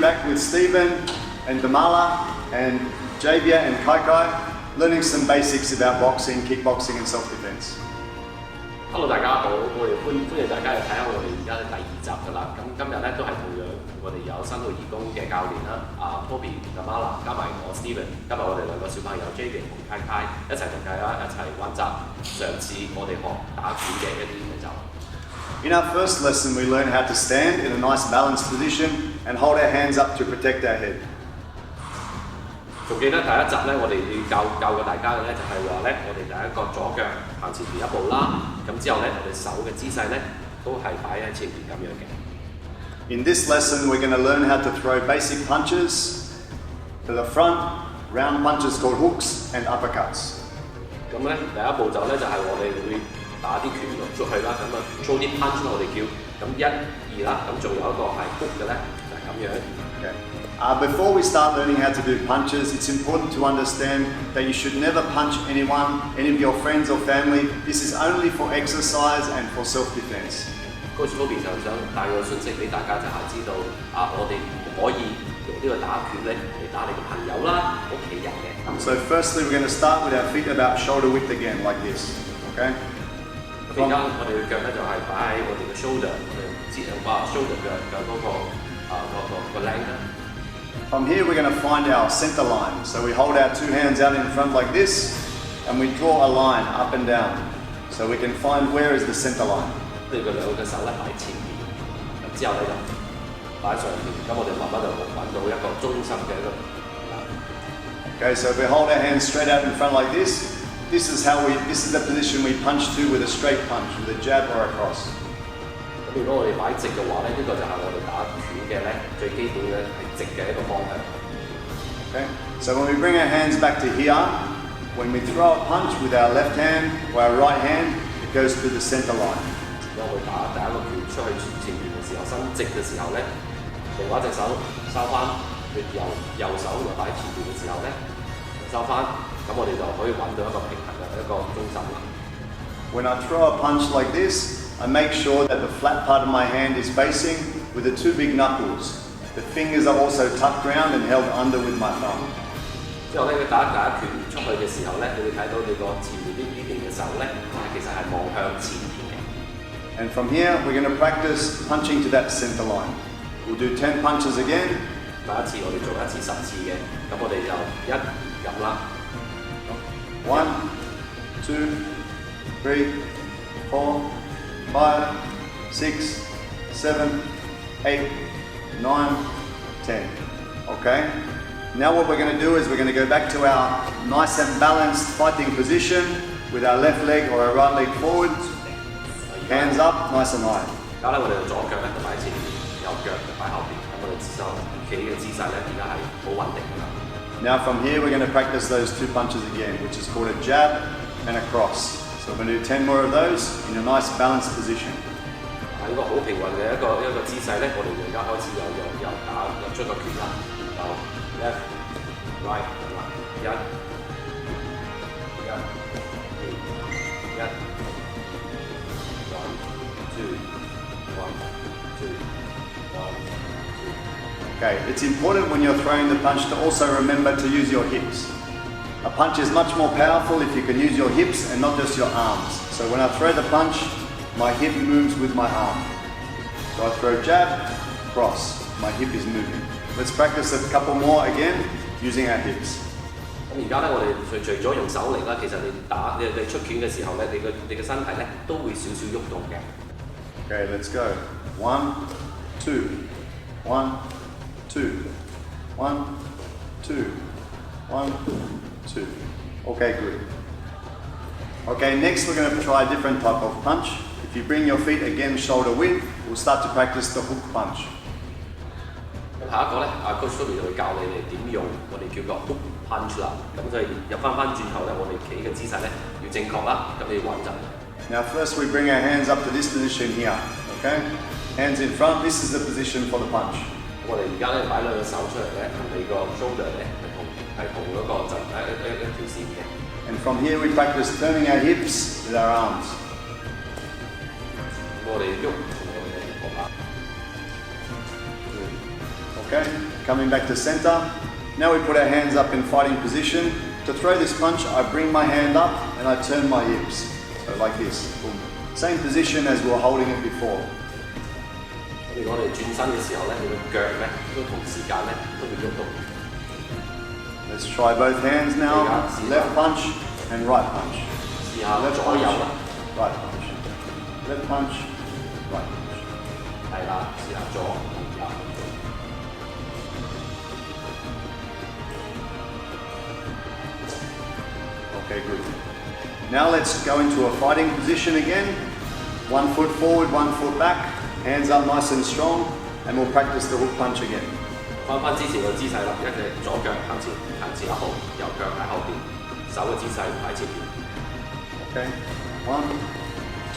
back with Stephen and Damala and Javia and Kai, learning some basics about boxing, kickboxing and self-defense. Hello 大家好，我哋歡迎大家嚟睇下我哋而家第2集㗎啦。咁今日咧都係同樣，我哋有新濠義工嘅教練啦，Toby 同 Damala 加埋我 Stephen， 今日我哋兩個小朋友 Javia 同 Kai 一齊同大家一齊溫習上次我哋學打拳嘅一啲練習。In our first lesson, we learned how to stand in a nice balanced position and hold our hands up to protect our head. 仲記得第一集咧，我哋教過大家嘅咧，就係話咧，我哋第一個左腳行前邊一步啦，咁之後咧，我哋手嘅姿勢咧都係擺喺前邊咁樣嘅。In this lesson, we're going to learn how to throw basic punches to the front, round punches called hooks and uppercuts. 咁咧，第一步就咧就係我哋會打啲拳出去啦，咁啊 throw 啲 punch 我哋叫，咁1、2啦，咁仲有一個係 hook 嘅咧，就係咁樣。Okay. Before we start learning how to do punches, it's important to understand that you should never punch anyone, any of your friends or family. This is only for exercise and for self-defense. Coach Toby 就想帶個信息俾大家，就係知道我哋唔可以用呢個打拳咧嚟打你嘅朋友啦、屋企人嘅。So firstly, we're going to start with our feet about shoulder width again, like this. Okay. 而家我哋嘅腳咧就係擺喺我哋嘅 shoulder， 我哋shoulder 嘅嗰個 length。From here, we're going to find our center line. So we hold our 2 hands out in front like this, and we draw a line up and down. So we can find where is the center line. 你嘅兩隻手咧擺前面，咁之後咧就擺上面，咁我哋慢慢就揾到一個中心嘅一個。Okay, so if we hold our hands straight out in front like this, this is the position we punch to with a straight punch, with a jab or a cross. 咁如果我哋擺直嘅話咧，呢個就係我哋打拳嘅咧最基本嘅係直嘅一個方向。Okay, so when we bring our hands back to here, when we throw a punch with our left hand or our right hand, it goes to the center line. 當我打第一個拳出去前面嘅時候，伸直嘅時候咧，另外一隻手收翻，右手又擺前面嘅時候咧，收翻，咁我哋就可以揾到一個平衡嘅一個中心啦。When I throw a punch like this, I make sure that the flat part of my hand is facing with the 2 big knuckles. The fingers are also tucked round and held under with my thumb. 之後咧，佢打第一拳出去嘅時候咧，你會睇到你個前面呢邊嘅手咧，其實係望向前邊嘅。And from here, we're going to practice punching to that center line. We'll do 10 punches again. 第一次我哋做一次10次嘅，咁我哋就咁啦。1, 2, 3, 4, 5, 6, 7, 8, 9, 10. Okay? Now what we're going to do is we're going to go back to our nice and balanced fighting position with our left leg or our right leg forward. Hands up, nice and high. 而家咧，我哋左腳咧就擺前面，右腳就擺後邊，咁我哋就企嘅姿勢咧，而家係好穩定㗎啦。Now from here we're going to practice those 2 punches again, which is called a jab and a cross. So we're going to do 10 more of those in a nice balanced position. 喺一個好平穩嘅一個姿勢咧，我哋而家開始又出個拳啦，就 left right 咁啦，1、2、1、2、1、2、1、2。Okay, it's important when you're throwing the punch to also remember to use your hips. A punch is much more powerful if you can use your hips and not just your arms. So when I throw the punch, my hip moves with my arm. So I throw jab, cross, my hip is moving. Let's practice a couple more again using our hips. 咁而家咧，我哋除咗用手力啦，其實你出拳嘅時候咧，你嘅身體咧都會少少喐動嘅。Okay, let's go. 1, 2, 1, 2, 1, 2, 1, 2. Okay, good. Okay, next we're going to try a different type of punch. If you bring your feet again shoulder width, we'll start to practice the hook punch. 咁下一個咧，Coach Toby 就會教你哋點用我哋叫個 hook punch 啦。咁就入翻轉頭咧，我哋企嘅姿勢咧要正確啦，咁你要穩陣。Now first we bring our hands up to this position here. Okay, hands in front. This is the position for the punch. 我哋而家咧擺兩隻手出嚟咧，同你個 shoulder 咧係同嗰個一條線嘅。And from here we practice turning our hips with our arms. 我哋喐同我哋嘅膊啦。Okay, coming back to center. Now we put our hands up in fighting position. To throw this punch, I bring my hand up and I turn my hips. So like this. Boom. Same position as we were holding it before. 我哋轉身嘅時候咧，你個腳咧都同時間咧都會喐動。Let's try both hands now. Left punch and right punch. 試下左右啦。Right punch. Left punch. Right punch. 係啦，試下左同右。Okay, good. Now let's go into a fighting position again. 1 foot forward, 1 foot back. Hands up nice and strong, and we'll practice the hook punch again. 翻之前個姿勢啦，一隻左腳行前一步，右腳喺後邊，手嘅姿勢喺前邊。Okay, 1,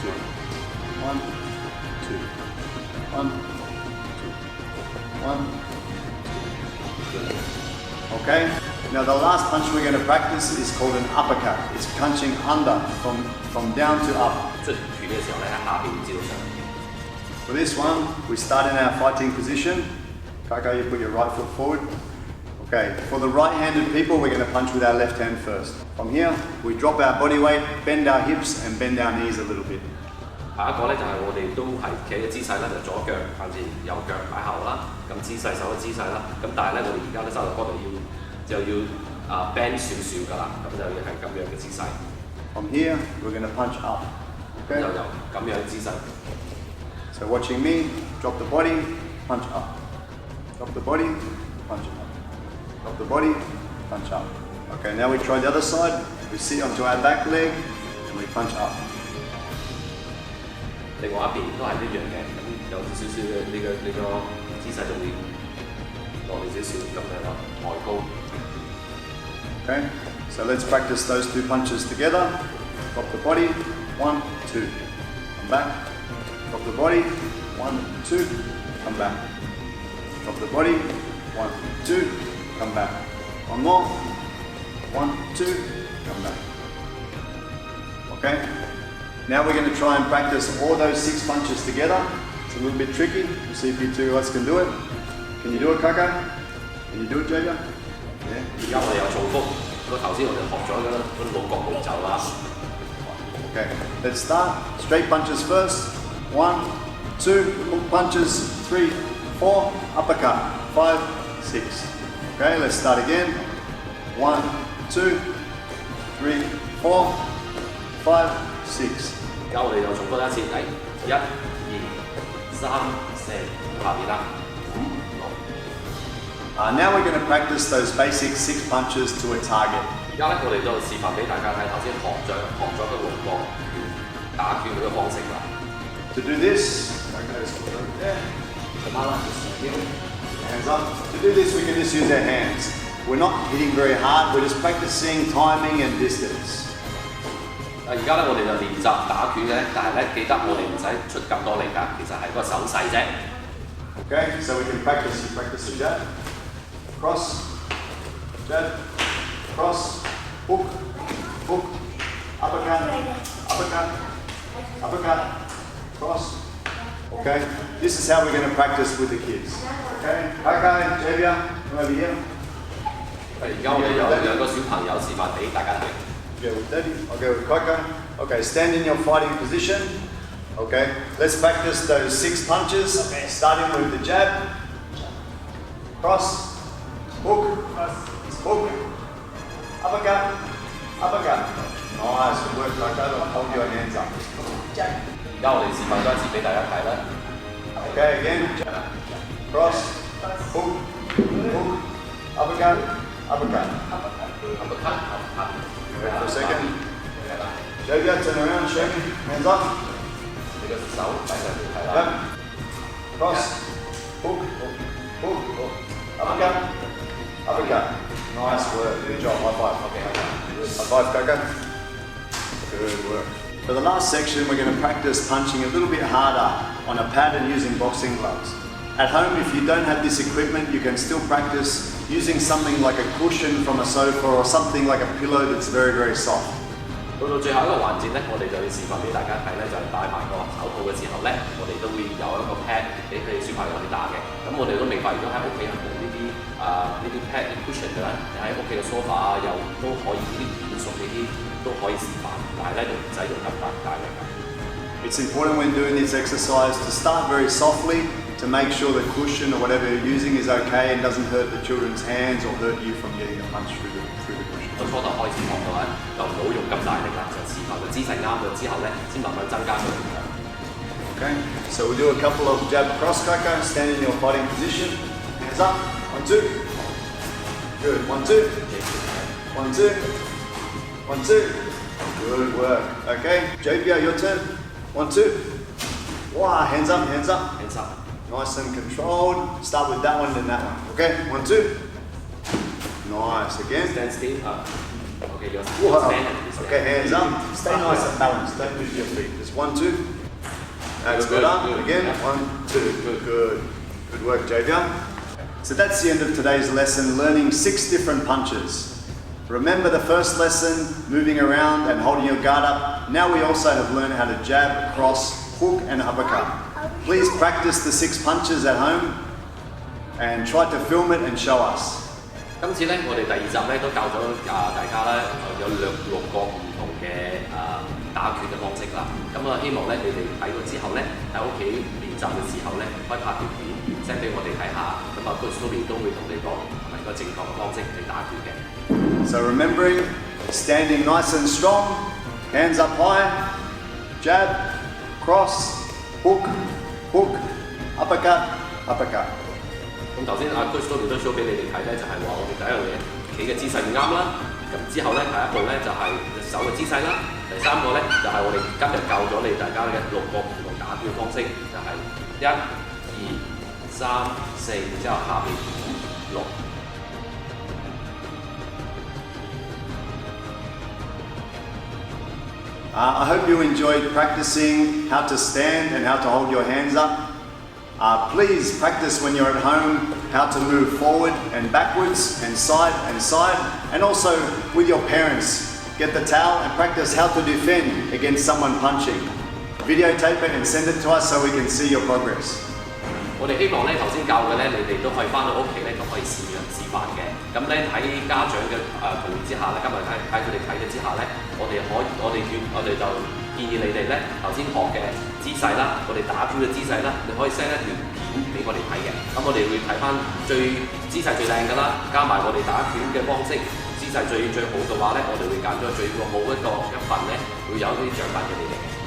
2, 1, 2, 1, 2, 1, 2. Okay, now the last punch we're going to practice is called an uppercut. It's punching under from down to up. 出拳嘅時候咧，喺下邊至到上。For this one, we start in our fighting position. Kaka, you put your right foot forward. Okay, for the right-handed people, we're going to punch with our left hand first. From here, we drop our body weight, bend our hips, and bend our knees a little bit. 下一個咧就係我哋都係企嘅姿勢咧，就左腳向前，右腳擺後啦。咁姿勢手嘅姿勢啦。咁但係咧，我哋而家咧收入嗰度要bend 少少㗎啦。咁就要係咁樣嘅姿勢。From here, we're going to punch up. Okay. 又有咁樣嘅姿勢。So watching me, drop the body, punch up. Drop the body, punch up. Drop the body, punch up. Okay, now we try the other side. We sit onto our back leg and we punch up. 另外一邊都係一樣嘅，咁有少少嘅呢個姿勢就會落嚟少少咁樣咯，抬高。Okay, so let's practice those two punches together. Drop the body, 1, 2. Come back. Drop the body, 1, 2. Come back. Drop the body, 1, 2. Come back. One more. 1, 2. Come back. Okay. Now we're going to try and practice all those 6 punches together. It's a little bit tricky. We'll see if you two guys can do it. Can you do it, Kaka? Can you do it, Jaga? Yeah. 而家我哋又重複個頭先我哋學咗嘅嗰六個步驟啦。Okay, let's start. Straight punches first. 1, 2, hook punches. 3, 4, uppercut. 5, 6. Okay, let's start again. 1, 2, 3, 4, 5, 6. 而家我哋又重複一次，嚟1、2、3、4，下邊啦5、6。Now we're going to practice those basic 6 punches to a target. 而家咧，我哋就示範俾大家睇頭先學咗嘅6個打拳嘅方式啦。To do this, there. Hands up. To do this, we can just use our hands. We're not hitting very hard. We're just practicing timing and distance. 而家咧，我哋就練習打拳嘅咧，但係咧記得我哋唔使出咁多力㗎，其實係個手勢啫。Okay, so we can practice. You practice the jab, cross, jab, cross, hook, hook, uppercut, uppercut, uppercut, cross. Okay, this is how we're going to practice with the kids. Okay, okay, Javia, come over here. 而家我哋有2個小朋友示範俾大家睇。Go with Daddy. I'll go with Kaka. Okay, stand in your fighting position. Okay, let's practice those 6 punches. Okay, starting with the jab, cross, hook, hook, uppercut, uppercut. Nice, good work, Kaka. Hold your hands up. 而家我哋示範多一次俾大家睇啦。Okay, again, jab, cross, hook, hook, uppercut, uppercut. Wait for a second. Javia, turn around, show me. Hands up. 你個手擺上邊睇啦。Yep. Cross. Hook. Hook. Hook. Uppercut. Uppercut. Nice work. Good job. High five. Okay. High five, Kaka. Good work. For the last section, we're going to practice punching a little bit harder on a pad and using boxing gloves. At home, if you don't have this equipment, you can still practice using something like a cushion from a sofa or something like a pillow that's very, very soft. 到最後一個環節咧，我哋就要示範俾大家睇咧，就係戴埋個手套嘅時候咧，我哋都會有一個 pad 俾佢小朋友去打嘅。咁我哋都明白，如果喺屋企係冇呢啲 pad cushion 嘅咧，你喺屋企嘅 sofa 啊，又都可以呢啲軟熟呢啲都可以示範，但係咧就唔使用咁大力㗎。It's important when doing this exercise to start very softly to make sure the cushion or whatever you're using is okay and doesn't hurt the children's hands or hurt you from getting the punch through the cushion. 到初頭開始學嘅話，就唔好用咁大力啦，就示範個姿勢啱咗之後咧，先慢慢增加佢力量。Okay, so we'll do a couple of jab cross cracker, stand in your fighting position, hands up, 1, 2. Good, 1, 2. 1, 2. 1, 2. Good work. Okay, JPR, your turn. 1, 2. Wow, hands up, hands up. Hands up. Nice and controlled. Start with that one, then that one. Okay, 1, 2. Nice, again. Stand still. Okay, you're Wow. standing. Okay, hands up. Stay nice and balanced. Don't move your feet. Just 1, 2. That's Good, better. good. Again, Yeah. 1, 2. Good. Good work, Javier. So that's the end of today's lesson, learning 6 different punches. Remember the first lesson, moving around and holding your guard up. Now we also have learned how to jab, cross, hook and uppercut. Please practice the 6 punches at home and try to film it and show us. 今次咧，我哋第2集咧都教咗大家咧有6個唔同嘅打拳嘅方式啦。咁希望咧你哋睇過之後咧喺屋企練習嘅時候咧，可以拍條片 send 俾我哋睇下。咁Coach Toby都會同你講係咪個正確嘅方式嚟打拳嘅。So remembering, standing nice and strong, hands up high, jab, cross, hook, hook, uppercut, uppercut. 咁頭先Coach Toby都 show 俾你哋睇咧，就係話我哋第一樣嘢企嘅姿勢唔啱啦。咁之後咧，第一步咧就係隻手嘅姿勢啦。第3個咧就係我哋今日教咗你大家嘅6個唔同打拳嘅方式，就係1、2、3、4，然之後下邊5、6。I hope you enjoyed practicing how to stand and how to hold your hands up. Please practice when you're at home how to move forward and backwards and side, and also with your parents. Get the towel and practice how to defend against someone punching. Videotape it and send it to us so we can see your progress. 我哋希望咧頭先教嘅咧，你哋都可以翻到屋企咧就可以示範嘅。咁咧喺家長嘅同意之下咧，今日睇佢哋睇嘅之下咧，我哋就建議你哋咧頭先學嘅姿勢啦，我哋打拳嘅姿勢啦，你可以 send 一條片俾我哋睇嘅。咁我哋會睇翻姿勢最靚㗎啦，加埋我哋打拳嘅方式，姿勢最好嘅話咧，我哋會揀咗最好一份咧，會有啲獎品俾你哋嘅。